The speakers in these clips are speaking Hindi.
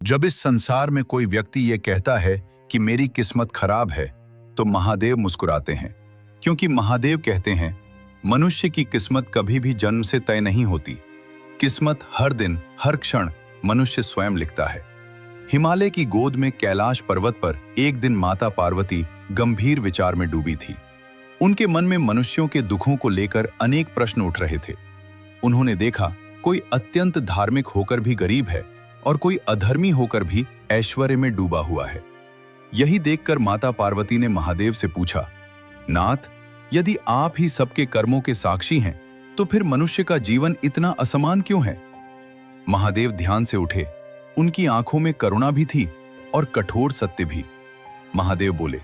जब इस संसार में कोई व्यक्ति ये कहता है कि मेरी किस्मत खराब है, तो महादेव मुस्कुराते हैं, क्योंकि महादेव कहते हैं मनुष्य की किस्मत कभी भी जन्म से तय नहीं होती। किस्मत हर दिन हर क्षण मनुष्य स्वयं लिखता है। हिमालय की गोद में कैलाश पर्वत पर एक दिन माता पार्वती गंभीर विचार में डूबी थी। उनके मन में मनुष्यों के दुखों को लेकर अनेक प्रश्न उठ रहे थे। उन्होंने देखा कोई अत्यंत धार्मिक होकर भी गरीब है और कोई अधर्मी होकर भी ऐश्वर्य में डूबा हुआ है। यही देखकर माता पार्वती ने महादेव से पूछा, नाथ, यदि आप ही सबके कर्मों के साक्षी हैं, तो फिर मनुष्य का जीवन इतना असमान क्यों है? महादेव ध्यान से उठे। उनकी आंखों में करुणा भी थी और कठोर सत्य भी। महादेव बोले,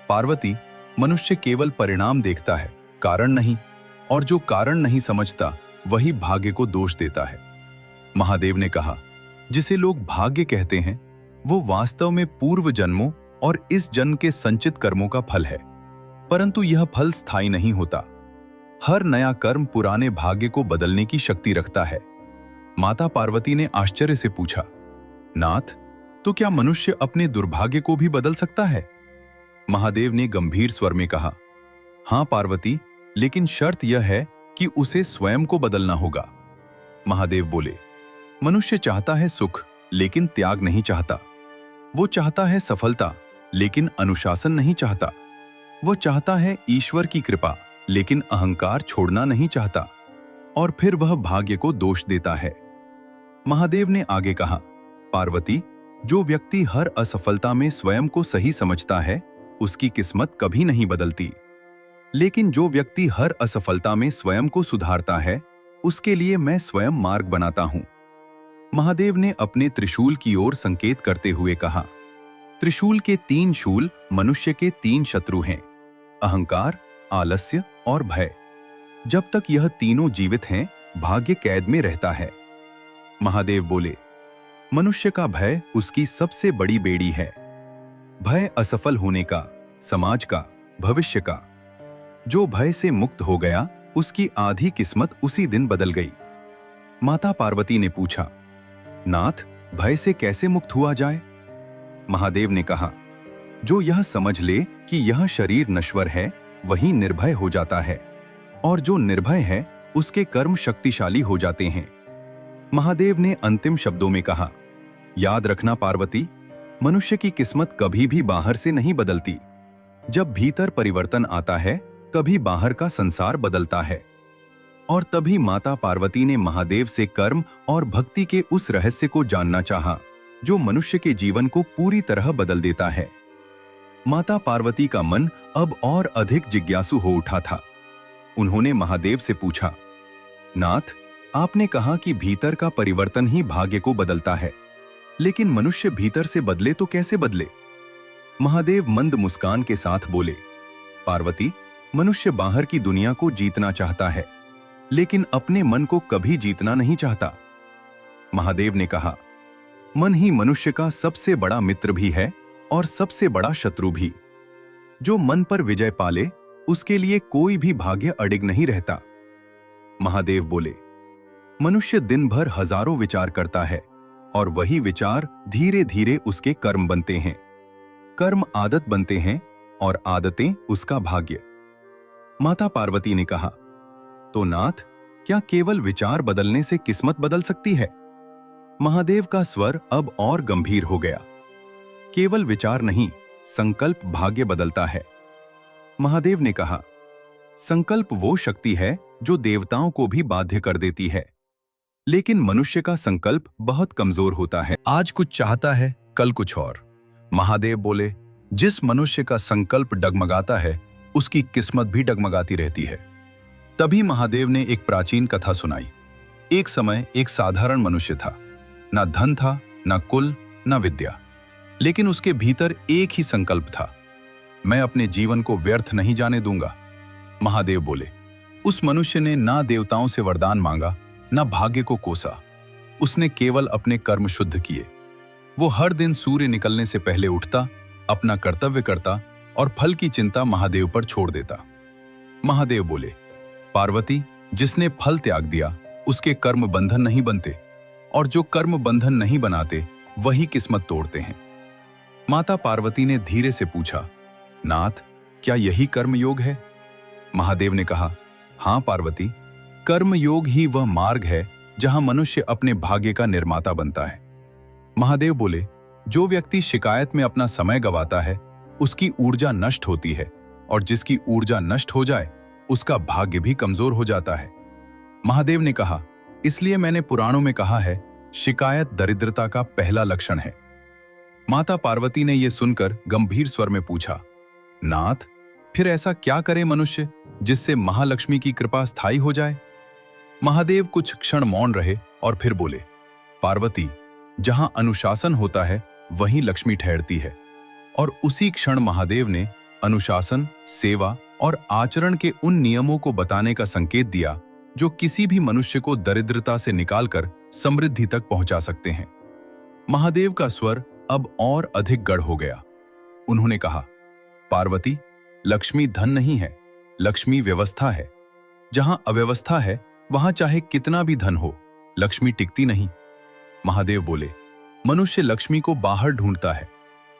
पार्वती, मनुष्य केवल परिणाम देखता है, कारण नहीं, और जो कारण नहीं समझता वही भाग्य को दोष देता है। महादेव ने कहा, जिसे लोग भाग्य कहते हैं वो वास्तव में पूर्व जन्मों और इस जन्म के संचित कर्मों का फल है, परंतु यह फल स्थायी नहीं होता। हर नया कर्म पुराने भाग्य को बदलने की शक्ति रखता है। माता पार्वती ने आश्चर्य से पूछा, नाथ, तो क्या मनुष्य अपने दुर्भाग्य को भी बदल सकता है? महादेव ने गंभीर स्वर में कहा, हां पार्वती, लेकिन शर्त यह है कि उसे स्वयं को बदलना होगा। महादेव बोले, मनुष्य चाहता है सुख, लेकिन त्याग नहीं चाहता। वो चाहता है सफलता, लेकिन अनुशासन नहीं चाहता। वो चाहता है ईश्वर की कृपा, लेकिन अहंकार छोड़ना नहीं चाहता, और फिर वह भाग्य को दोष देता है। महादेव ने आगे कहा, पार्वती, जो व्यक्ति हर असफलता में स्वयं को सही समझता है, उसकी किस्मत कभी नहीं बदलती। लेकिन जो व्यक्ति हर असफलता में स्वयं को सुधारता है, उसके लिए मैं स्वयं मार्ग बनाता हूं। महादेव ने अपने त्रिशूल की ओर संकेत करते हुए कहा, त्रिशूल के 3 शूल मनुष्य के 3 शत्रु हैं, अहंकार, आलस्य और भय। जब तक यह तीनों जीवित हैं, भाग्य कैद में रहता है। महादेव बोले, मनुष्य का भय उसकी सबसे बड़ी बेड़ी है। भय असफल होने का, समाज का, भविष्य का। जो भय से मुक्त हो गया, उसकी आधी किस्मत उसी दिन बदल गई। माता पार्वती ने पूछा, नाथ, भय से कैसे मुक्त हुआ जाए? महादेव ने कहा, जो यह समझ ले कि यह शरीर नश्वर है, वही निर्भय हो जाता है, और जो निर्भय है उसके कर्म शक्तिशाली हो जाते हैं। महादेव ने अंतिम शब्दों में कहा, याद रखना पार्वती, मनुष्य की किस्मत कभी भी बाहर से नहीं बदलती। जब भीतर परिवर्तन आता है, तभी बाहर का संसार बदलता है। और तभी माता पार्वती ने महादेव से कर्म और भक्ति के उस रहस्य को जानना चाहा, जो मनुष्य के जीवन को पूरी तरह बदल देता है। माता पार्वती का मन अब और अधिक जिज्ञासु हो उठा था। उन्होंने महादेव से पूछा, नाथ, आपने कहा कि भीतर का परिवर्तन ही भाग्य को बदलता है, लेकिन मनुष्य भीतर से बदले तो कैसे बदले? महादेव मंद मुस्कान के साथ बोले, पार्वती, मनुष्य बाहर की दुनिया को जीतना चाहता है, लेकिन अपने मन को कभी जीतना नहीं चाहता। महादेव ने कहा, मन ही मनुष्य का सबसे बड़ा मित्र भी है और सबसे बड़ा शत्रु भी। जो मन पर विजय पाले, उसके लिए कोई भी भाग्य अडिग नहीं रहता। महादेव बोले, मनुष्य दिन भर हजारों विचार करता है, और वही विचार धीरे धीरे उसके कर्म बनते हैं। कर्म आदत बनते हैं, और आदतें उसका भाग्य। माता पार्वती ने कहा, तो नाथ, क्या केवल विचार बदलने से किस्मत बदल सकती है? महादेव का स्वर अब और गंभीर हो गया। केवल विचार नहीं, संकल्प भाग्य बदलता है। महादेव ने कहा, संकल्प वो शक्ति है जो देवताओं को भी बाध्य कर देती है, लेकिन मनुष्य का संकल्प बहुत कमजोर होता है। आज कुछ चाहता है, कल कुछ और। महादेव बोले, जिस मनुष्य का संकल्प डगमगाता है, उसकी किस्मत भी डगमगाती रहती है। तभी महादेव ने एक प्राचीन कथा सुनाई। एक समय एक साधारण मनुष्य था। ना धन था, ना कुल, ना विद्या, लेकिन उसके भीतर एक ही संकल्प था, मैं अपने जीवन को व्यर्थ नहीं जाने दूंगा। महादेव बोले, उस मनुष्य ने ना देवताओं से वरदान मांगा, ना भाग्य को कोसा। उसने केवल अपने कर्म शुद्ध किए। वो हर दिन सूर्य निकलने से पहले उठता, अपना कर्तव्य करता और फल की चिंता महादेव पर छोड़ देता। महादेव बोले, पार्वती, जिसने फल त्याग दिया, उसके कर्म बंधन नहीं बनते, और जो कर्म बंधन नहीं बनाते, वही किस्मत तोड़ते हैं। माता पार्वती ने धीरे से पूछा, नाथ, क्या यही कर्म योग है? महादेव ने कहा, हाँ पार्वती, कर्म योग ही वह मार्ग है जहां मनुष्य अपने भाग्य का निर्माता बनता है। महादेव बोले, जो व्यक्ति शिकायत में अपना समय गंवाता है उसकी ऊर्जा नष्ट होती है, और जिसकी ऊर्जा नष्ट हो जाए उसका भाग्य भी कमजोर हो जाता है। महादेव ने कहा, इसलिए मैंने पुराणों में कहा है, शिकायत दरिद्रता का पहला लक्षण है। माता पार्वती ने यह सुनकर गंभीर स्वर में पूछा, नाथ, फिर ऐसा क्या करे मनुष्य जिससे महालक्ष्मी की कृपा स्थायी हो जाए? महादेव कुछ क्षण मौन रहे और फिर बोले, पार्वती, जहां अनुशासन होता है वहीं लक्ष्मी ठहरती है। और उसी क्षण महादेव ने अनुशासन, सेवा और आचरण के उन नियमों को बताने का संकेत दिया जो किसी भी मनुष्य को दरिद्रता से निकालकर समृद्धि तक पहुंचा सकते हैं। महादेव का स्वर अब और अधिक गढ़ हो गया। उन्होंने कहा, पार्वती, लक्ष्मी धन नहीं है, लक्ष्मी व्यवस्था है। जहां अव्यवस्था है वहां चाहे कितना भी धन हो, लक्ष्मी टिकती नहीं। महादेव बोले, मनुष्य लक्ष्मी को बाहर ढूंढता है,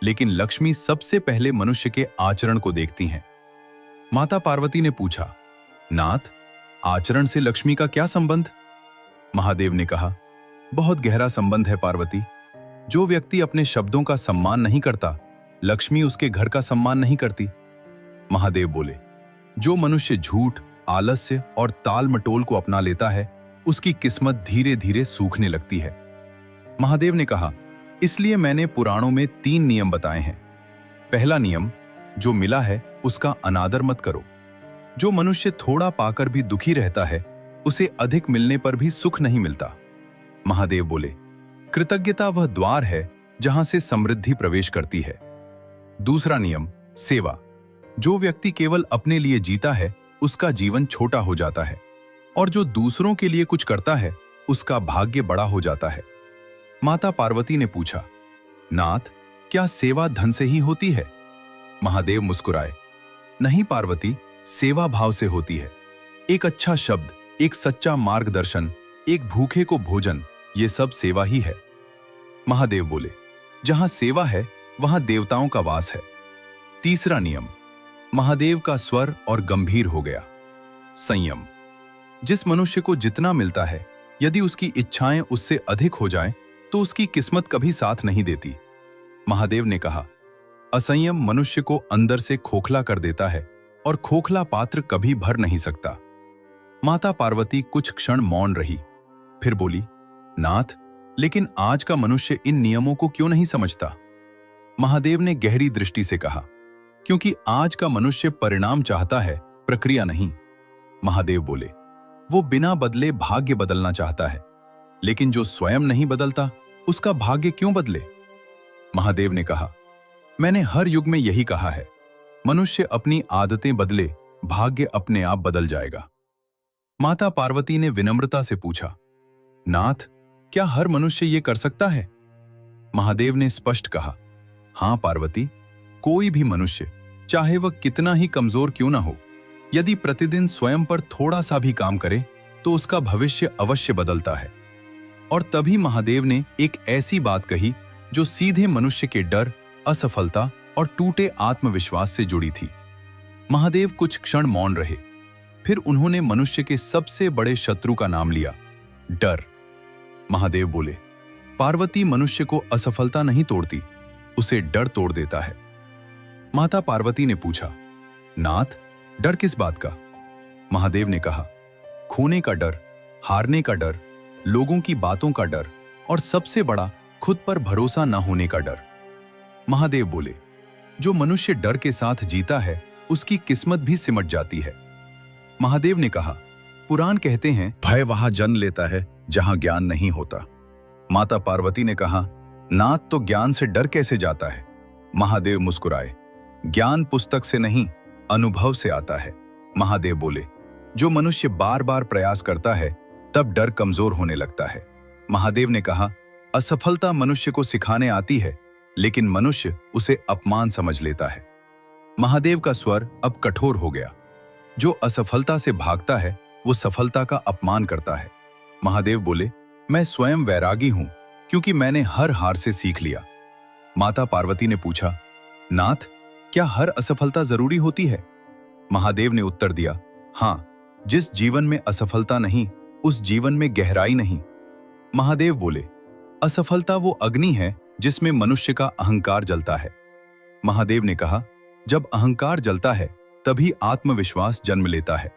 लेकिन लक्ष्मी सबसे पहले मनुष्य के आचरण को देखती हैं। माता पार्वती ने पूछा, नाथ, आचरण से लक्ष्मी का क्या संबंध? महादेव ने कहा, बहुत गहरा संबंध है पार्वती। जो व्यक्ति अपने शब्दों का सम्मान नहीं करता, लक्ष्मी उसके घर का सम्मान नहीं करती। महादेव बोले, जो मनुष्य झूठ, आलस्य और ताल मटोल को अपना लेता है उसकी किस्मत धीरे धीरे सूखने लगती है। महादेव ने कहा, इसलिए मैंने पुराणों में 3 नियम बताए हैं। पहला नियम, जो मिला है उसका अनादर मत करो। जो मनुष्य थोड़ा पाकर भी दुखी रहता है उसे अधिक मिलने पर भी सुख नहीं मिलता। महादेव बोले, कृतज्ञता वह द्वार है जहां से समृद्धि प्रवेश करती है। दूसरा नियम, सेवा। जो व्यक्ति केवल अपने लिए जीता है उसका जीवन छोटा हो जाता है, और जो दूसरों के लिए कुछ करता है उसका भाग्य बड़ा हो जाता है। माता पार्वती ने पूछा, नाथ, क्या सेवा धन से ही होती है? महादेव मुस्कुराए, नहीं पार्वती, सेवा भाव से होती है। एक अच्छा शब्द, एक सच्चा मार्गदर्शन, एक भूखे को भोजन, ये सब सेवा ही है। महादेव बोले, जहां सेवा है वहां देवताओं का वास है। तीसरा नियम। महादेव का स्वर और गंभीर हो गया, संयम। जिस मनुष्य को जितना मिलता है, यदि उसकी इच्छाएं उससे अधिक हो जाएं, तो उसकी किस्मत कभी साथ नहीं देती। महादेव ने कहा, असंयम मनुष्य को अंदर से खोखला कर देता है, और खोखला पात्र कभी भर नहीं सकता। माता पार्वती कुछ क्षण मौन रही, फिर बोली, नाथ, लेकिन आज का मनुष्य इन नियमों को क्यों नहीं समझता? महादेव ने गहरी दृष्टि से कहा, क्योंकि आज का मनुष्य परिणाम चाहता है, प्रक्रिया नहीं। महादेव बोले, वो बिना बदले भाग्य बदलना चाहता है, लेकिन जो स्वयं नहीं बदलता उसका भाग्य क्यों बदले? महादेव ने कहा, मैंने हर युग में यही कहा है, मनुष्य अपनी आदतें बदले, भाग्य अपने आप बदल जाएगा। माता पार्वती ने विनम्रता से पूछा, नाथ, क्या हर मनुष्य ये कर सकता है? महादेव ने स्पष्ट कहा, हां पार्वती, कोई भी मनुष्य, चाहे वह कितना ही कमजोर क्यों ना हो, यदि प्रतिदिन स्वयं पर थोड़ा सा भी काम करे तो उसका भविष्य अवश्य बदलता है। और तभी महादेव ने एक ऐसी बात कही जो सीधे मनुष्य के डर, असफलता और टूटे आत्मविश्वास से जुड़ी थी। महादेव कुछ क्षण मौन रहे, फिर उन्होंने मनुष्य के सबसे बड़े शत्रु का नाम लिया, डर। महादेव बोले, पार्वती, मनुष्य को असफलता नहीं तोड़ती, उसे डर तोड़ देता है। माता पार्वती ने पूछा, नाथ, डर किस बात का? महादेव ने कहा, खोने का डर, हारने का डर, लोगों की बातों का डर, और सबसे बड़ा, खुद पर भरोसा न होने का डर। महादेव बोले, जो मनुष्य डर के साथ जीता है उसकी किस्मत भी सिमट जाती है। महादेव ने कहा, पुराण कहते हैं, भय वहां जन्म लेता है जहां ज्ञान नहीं होता। माता पार्वती ने कहा, नाथ, तो ज्ञान से डर कैसे जाता है? महादेव मुस्कुराए, ज्ञान पुस्तक से नहीं, अनुभव से आता है। महादेव बोले, जो मनुष्य बार बार प्रयास करता है तब डर कमजोर होने लगता है। महादेव ने कहा, असफलता मनुष्य को सिखाने आती है, लेकिन मनुष्य उसे अपमान समझ लेता है। महादेव का स्वर अब कठोर हो गया, जो असफलता से भागता है वो सफलता का अपमान करता है। महादेव बोले, मैं स्वयं वैरागी हूं, क्योंकि मैंने हर हार से सीख लिया। माता पार्वती ने पूछा, नाथ, क्या हर असफलता जरूरी होती है? महादेव ने उत्तर दिया, हाँ, जिस जीवन में असफलता नहीं, उस जीवन में गहराई नहीं। महादेव बोले, असफलता वो अग्नि है जिसमें मनुष्य का अहंकार जलता है। महादेव ने कहा, जब अहंकार जलता है तभी आत्मविश्वास जन्म लेता है।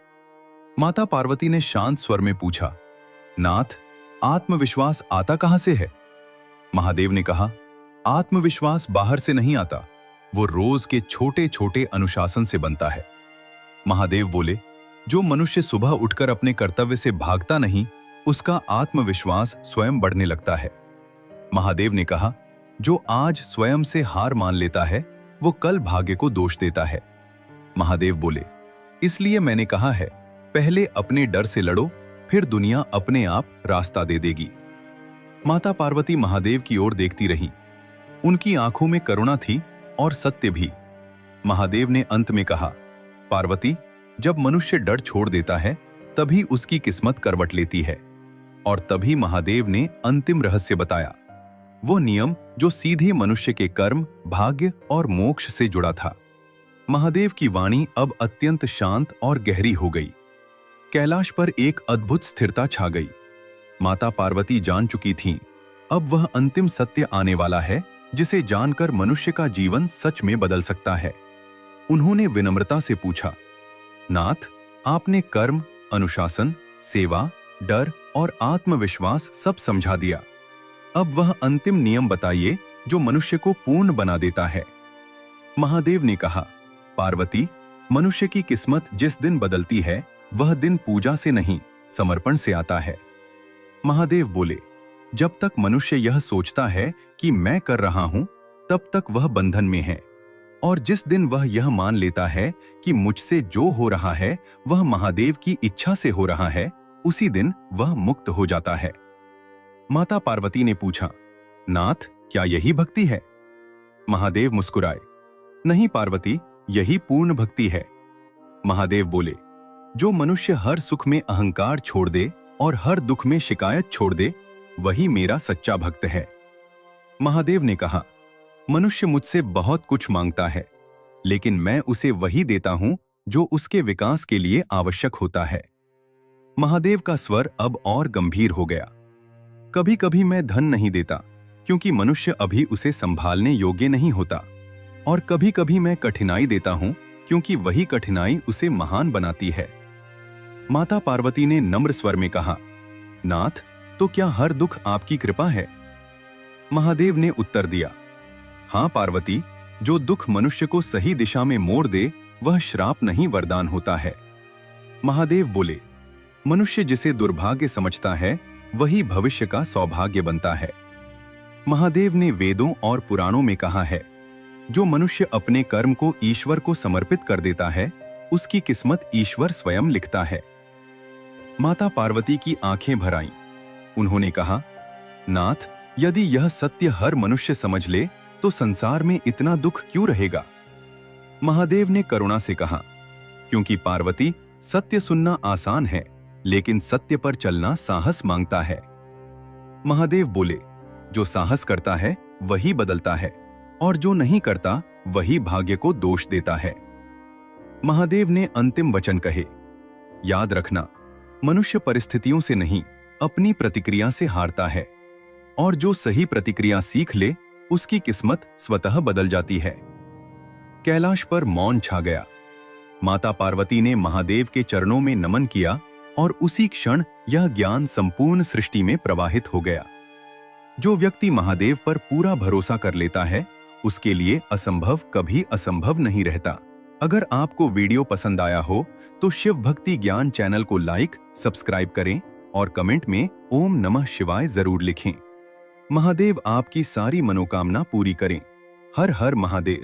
माता पार्वती ने शांत स्वर में पूछा, नाथ, आत्मविश्वास आता कहां से है? महादेव ने कहा, आत्मविश्वास बाहर से नहीं आता, वो रोज के छोटे छोटे अनुशासन से बनता है। महादेव बोले, जो मनुष्य सुबह उठकर अपने कर्तव्य से भागता नहीं, उसका आत्मविश्वास स्वयं बढ़ने लगता है। महादेव ने कहा, जो आज स्वयं से हार मान लेता है, वो कल भाग्य को दोष देता है। महादेव बोले, इसलिए मैंने कहा है, पहले अपने डर से लड़ो, फिर दुनिया अपने आप रास्ता दे देगी। माता पार्वती महादेव की ओर देखती रहीं। उनकी आंखों में करुणा थी और सत्य भी। महादेव ने अंत में कहा, पार्वती, जब मनुष्य डर छोड़ देता है तभी उसकी किस्मत करवट लेती है। और तभी महादेव ने अंतिम रहस्य बताया, वो नियम जो सीधे मनुष्य के कर्म, भाग्य और मोक्ष से जुड़ा था। महादेव की वाणी अब अत्यंत शांत और गहरी हो गई। कैलाश पर एक अद्भुत स्थिरता छा गई। माता पार्वती जान चुकी थीं, अब वह अंतिम सत्य आने वाला है जिसे जानकर मनुष्य का जीवन सच में बदल सकता है। उन्होंने विनम्रता से पूछा, नाथ, आपने कर्म, अनुशासन, सेवा, डर और आत्मविश्वास सब समझा दिया। अब वह अंतिम नियम बताइए जो मनुष्य को पूर्ण बना देता है। महादेव ने कहा, पार्वती, मनुष्य की किस्मत जिस दिन बदलती है वह दिन पूजा से नहीं, समर्पण से आता है। महादेव बोले, जब तक मनुष्य यह सोचता है कि मैं कर रहा हूं, तब तक वह बंधन में है। और जिस दिन वह यह मान लेता है कि मुझसे जो हो रहा है वह महादेव की इच्छा से हो रहा है, उसी दिन वह मुक्त हो जाता है। माता पार्वती ने पूछा, नाथ, क्या यही भक्ति है? महादेव मुस्कुराए, नहीं पार्वती, यही पूर्ण भक्ति है। महादेव बोले, जो मनुष्य हर सुख में अहंकार छोड़ दे और हर दुख में शिकायत छोड़ दे, वही मेरा सच्चा भक्त है। महादेव ने कहा, मनुष्य मुझसे बहुत कुछ मांगता है, लेकिन मैं उसे वही देता हूं जो उसके विकास के लिए आवश्यक होता है। महादेव का स्वर अब और गंभीर हो गया। कभी कभी मैं धन नहीं देता क्योंकि मनुष्य अभी उसे संभालने योग्य नहीं होता, और कभी कभी मैं कठिनाई देता हूं क्योंकि वही कठिनाई उसे महान बनाती है। माता पार्वती ने नम्र स्वर में कहा, नाथ, तो क्या हर दुख आपकी कृपा है? महादेव ने उत्तर दिया, हाँ पार्वती, जो दुख मनुष्य को सही दिशा में मोड़ दे वह श्राप नहीं, वरदान होता है। महादेव बोले, मनुष्य जिसे दुर्भाग्य समझता है वही भविष्य का सौभाग्य बनता है। महादेव ने वेदों और पुराणों में कहा है, जो मनुष्य अपने कर्म को ईश्वर को समर्पित कर देता है उसकी किस्मत ईश्वर स्वयं लिखता है। माता पार्वती की आंखें भर आईं। उन्होंने कहा, नाथ, यदि यह सत्य हर मनुष्य समझ ले तो संसार में इतना दुख क्यों रहेगा? महादेव ने करुणा से कहा, क्योंकि पार्वती, सत्य सुनना आसान है, लेकिन सत्य पर चलना साहस मांगता है। महादेव बोले, जो साहस करता है वही बदलता है, और जो नहीं करता वही भाग्य को दोष देता है। महादेव ने अंतिम वचन कहे, याद रखना, मनुष्य परिस्थितियों से नहीं, अपनी प्रतिक्रिया से हारता है, और जो सही प्रतिक्रिया सीख ले उसकी किस्मत स्वतः बदल जाती है। कैलाश पर मौन छा गया। माता पार्वती ने महादेव के चरणों में नमन किया और उसी क्षण यह ज्ञान संपूर्ण सृष्टि में प्रवाहित हो गया। जो व्यक्ति महादेव पर पूरा भरोसा कर लेता है उसके लिए असंभव कभी असंभव नहीं रहता। अगर आपको वीडियो पसंद आया हो तो शिव भक्ति ज्ञान चैनल को लाइक, सब्सक्राइब करें और कमेंट में ओम नमः शिवाय जरूर लिखें। महादेव आपकी सारी मनोकामना पूरी करें। हर हर महादेव।